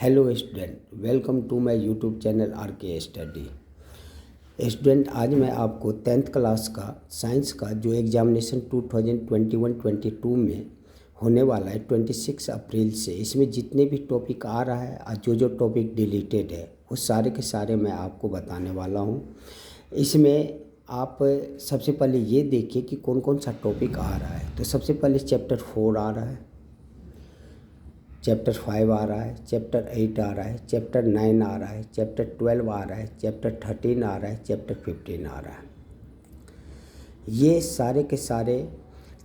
Hello student, welcome to my YouTube channel R K study. Student, आज मैं आपको 10th class का science का जो एग्जामिनेशन 2021-22 में होने वाला है 26 अप्रैल से, इसमें जितने भी टॉपिक आ रहा है और जो टॉपिक डिलीटेड है वो सारे के सारे मैं आपको बताने वाला हूँ। इसमें आप सबसे पहले ये देखिए कि कौन कौन सा टॉपिक आ रहा है। तो सबसे पहले चैप्टर 4 आ रहा है, चैप्टर 5 आ रहा है, चैप्टर 8 आ रहा है, चैप्टर 9 आ रहा है, चैप्टर 12 आ रहा है, चैप्टर 13 आ रहा है, चैप्टर 15 आ रहा है। ये सारे के सारे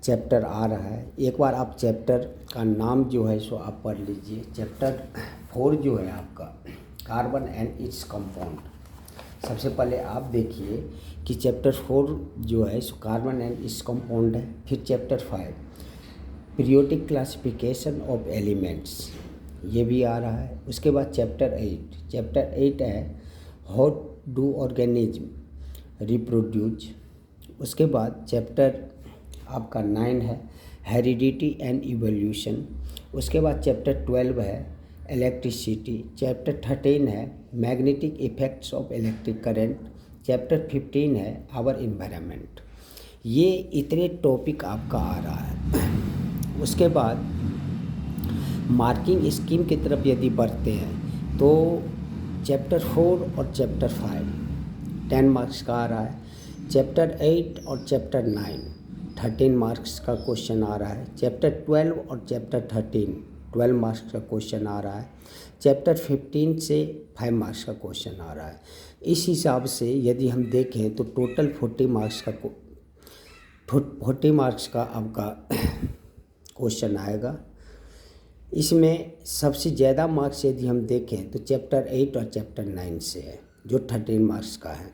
चैप्टर आ रहा है। एक बार आप चैप्टर का नाम जो है सो आप पढ़ लीजिए। चैप्टर 4 जो है आपका कार्बन एंड इट्स कंपाउंड। सबसे पहले आप देखिए कि चैप्टर 4 जो है so carbon and its compound है। फिर chapter 5 periodic classification of elements, ये भी आ रहा है। उसके बाद चैप्टर 8 है हाउ डू ऑर्गेनिज्म रिप्रोड्यूस। उसके बाद चैप्टर आपका 9 है हेरिडिटी एंड इवोल्यूशन। उसके बाद चैप्टर 12 है इलेक्ट्रिसिटी। चैप्टर 13 है magnetic effects of electric current. Chapter 15 है आवर इन्वायरमेंट। ये इतने टॉपिक आपका आ रहा है। उसके बाद मार्किंग स्कीम की तरफ यदि बढ़ते हैं तो चैप्टर 4 और चैप्टर 5 10 मार्क्स का आ रहा है। चैप्टर 8 और चैप्टर 9 13 मार्क्स का क्वेश्चन आ रहा है। चैप्टर 12 और चैप्टर 13 12 मार्क्स का क्वेश्चन आ रहा है। चैप्टर 15 से 5 मार्क्स का क्वेश्चन आ रहा है। इस हिसाब से यदि हम देखें तो टोटल 40 मार्क्स का आपका क्वेश्चन आएगा। इसमें सबसे ज़्यादा मार्क्स यदि हम देखें तो चैप्टर 8 और चैप्टर 9 से है, जो 13 मार्क्स का है।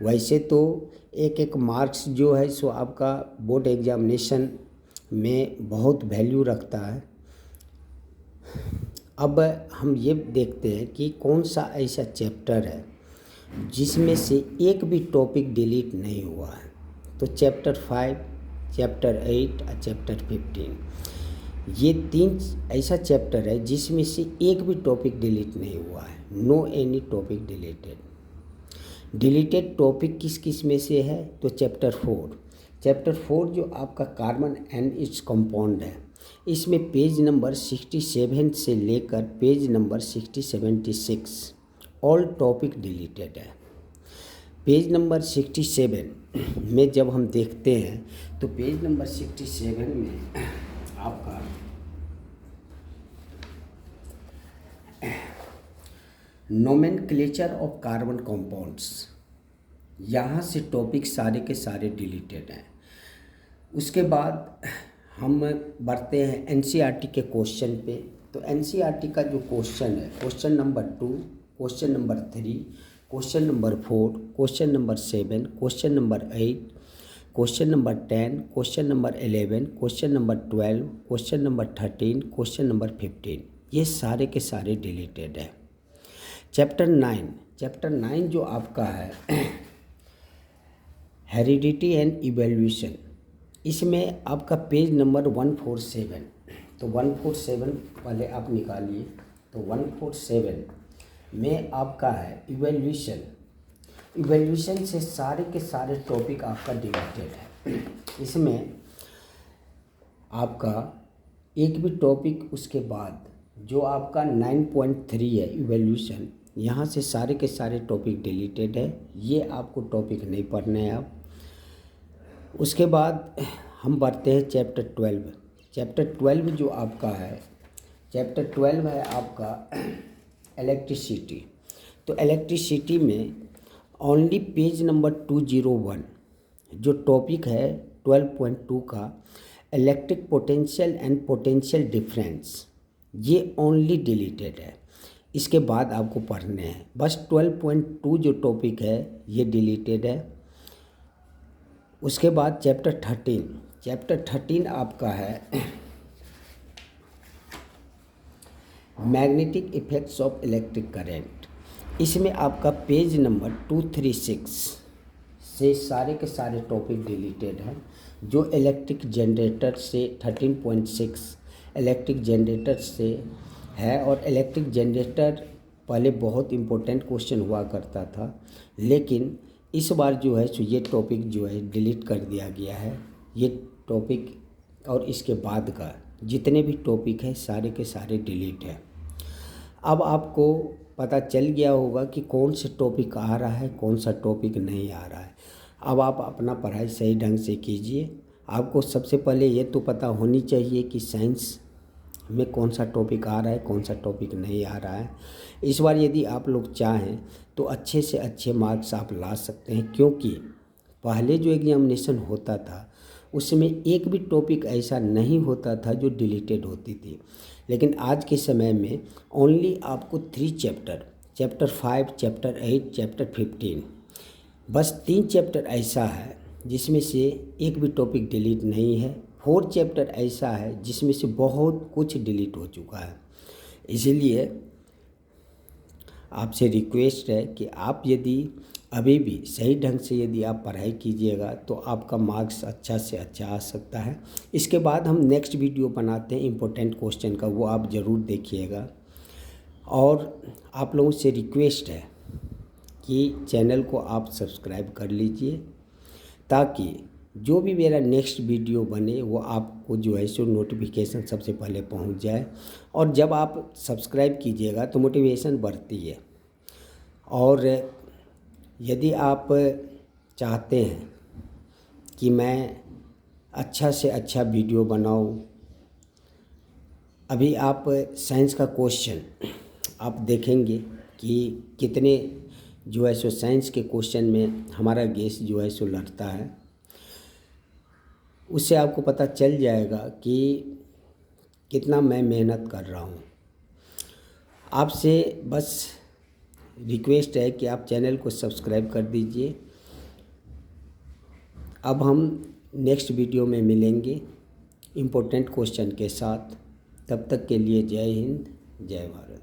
वैसे तो एक मार्क्स जो है सो आपका बोर्ड एग्जामिनेशन में बहुत वैल्यू रखता है। अब हम ये देखते हैं कि कौन सा ऐसा चैप्टर है जिसमें से एक भी टॉपिक डिलीट नहीं हुआ है। तो चैप्टर 5, चैप्टर 8 और चैप्टर 15, ये 3 ऐसा चैप्टर है जिसमें से एक भी टॉपिक डिलीट नहीं हुआ है। No any topic deleted topic किस किस में से है? तो चैप्टर 4 जो आपका कार्बन एंड इट्स कंपाउंड है, इसमें पेज नंबर 67 से लेकर page number 76 all topic deleted है। पेज नंबर 67 में जब हम देखते हैं तो पेज नंबर 67 में आपका नोमेनक्लेचर ऑफ कार्बन कंपाउंड्स, यहाँ से टॉपिक सारे के सारे डिलीटेड हैं। उसके बाद हम बढ़ते हैं एनसीईआरटी के क्वेश्चन पे। तो एनसीईआरटी का जो क्वेश्चन है, question number 2, question number 3, question number 4, question number 7, question number 8, question number 10, question number 11, question number 12, question number 13, question number 15, ये सारे के सारे डिलीटेड है। चैप्टर 9 जो आपका है हेरिडिटी एंड इवोल्यूशन, इसमें आपका पेज नंबर 147। तो 147 पहले आप निकालिए। तो 147 में आपका है इवोल्यूशन से सारे के सारे टॉपिक आपका डिलीटेड है। इसमें आपका एक भी टॉपिक उसके बाद जो आपका 9.3 है इवोल्यूशन, यहाँ से सारे के सारे टॉपिक डिलीटेड है। ये आपको टॉपिक नहीं पढ़ने हैं आप। उसके बाद हम बढ़ते हैं चैप्टर 12 जो आपका है, चैप्टर 12 है आपका इलेक्ट्रिसिटी। तो इलेक्ट्रिसिटी में ओनली पेज नंबर 201 जो टॉपिक है 12.2 का electric potential and potential difference, ये ओनली डिलीटेड है। इसके बाद आपको पढ़ने हैं बस 12.2 जो टॉपिक है ये डिलीटेड है। उसके बाद चैप्टर 13 आपका है magnetic effects of electric current. इसमें आपका पेज नंबर 236 से सारे के सारे टॉपिक डिलीटेड हैं। जो इलेक्ट्रिक जनरेटर से 13.6, इलेक्ट्रिक जनरेटर से है। और इलेक्ट्रिक जनरेटर पहले बहुत इम्पोर्टेंट क्वेश्चन हुआ करता था, लेकिन इस बार जो है सो ये टॉपिक जो है डिलीट कर दिया गया है। ये टॉपिक और इसके बाद का जितने भी टॉपिक है सारे के सारे डिलीट है। अब आपको पता चल गया होगा कि कौन से टॉपिक आ रहा है, कौन सा टॉपिक नहीं आ रहा है। अब आप अपना पढ़ाई सही ढंग से कीजिए। आपको सबसे पहले ये तो पता होनी चाहिए कि साइंस में कौन सा टॉपिक आ रहा है, कौन सा टॉपिक नहीं आ रहा है। इस बार यदि आप लोग चाहें तो अच्छे से अच्छे मार्क्स आप ला सकते हैं, क्योंकि पहले जो एग्जामिनेशन होता था उसमें एक भी टॉपिक ऐसा नहीं होता था जो डिलीटेड होती थी। लेकिन आज के समय में ओनली आपको 3 चैप्टर, चैप्टर 5, चैप्टर 8, चैप्टर 15, बस 3 चैप्टर ऐसा है जिसमें से एक भी टॉपिक डिलीट नहीं है। 4 चैप्टर ऐसा है जिसमें से बहुत कुछ डिलीट हो चुका है। इसीलिए आपसे रिक्वेस्ट है कि आप यदि अभी भी सही ढंग से यदि आप पढ़ाई कीजिएगा तो आपका मार्क्स अच्छा से अच्छा आ सकता है। इसके बाद हम नेक्स्ट वीडियो बनाते हैं इम्पोर्टेंट क्वेश्चन का, वो आप ज़रूर देखिएगा। और आप लोगों से रिक्वेस्ट है कि चैनल को आप सब्सक्राइब कर लीजिए, ताकि जो भी मेरा नेक्स्ट वीडियो बने वो आपको जो है सो नोटिफिकेशन सबसे पहले पहुंच जाए। और जब आप सब्सक्राइब कीजिएगा तो मोटिवेशन बढ़ती है। और यदि आप चाहते हैं कि मैं अच्छा से अच्छा वीडियो बनाऊं, अभी आप साइंस का क्वेश्चन आप देखेंगे कि कितने जो है सो साइंस के क्वेश्चन में हमारा गेस जो है सो लड़ता है। उससे आपको पता चल जाएगा कि कितना मैं मेहनत कर रहा हूँ। आपसे बस रिक्वेस्ट है कि आप चैनल को सब्सक्राइब कर दीजिए। अब हम नेक्स्ट वीडियो में मिलेंगे इम्पोर्टेंट क्वेश्चन के साथ। तब तक के लिए जय हिंद, जय भारत।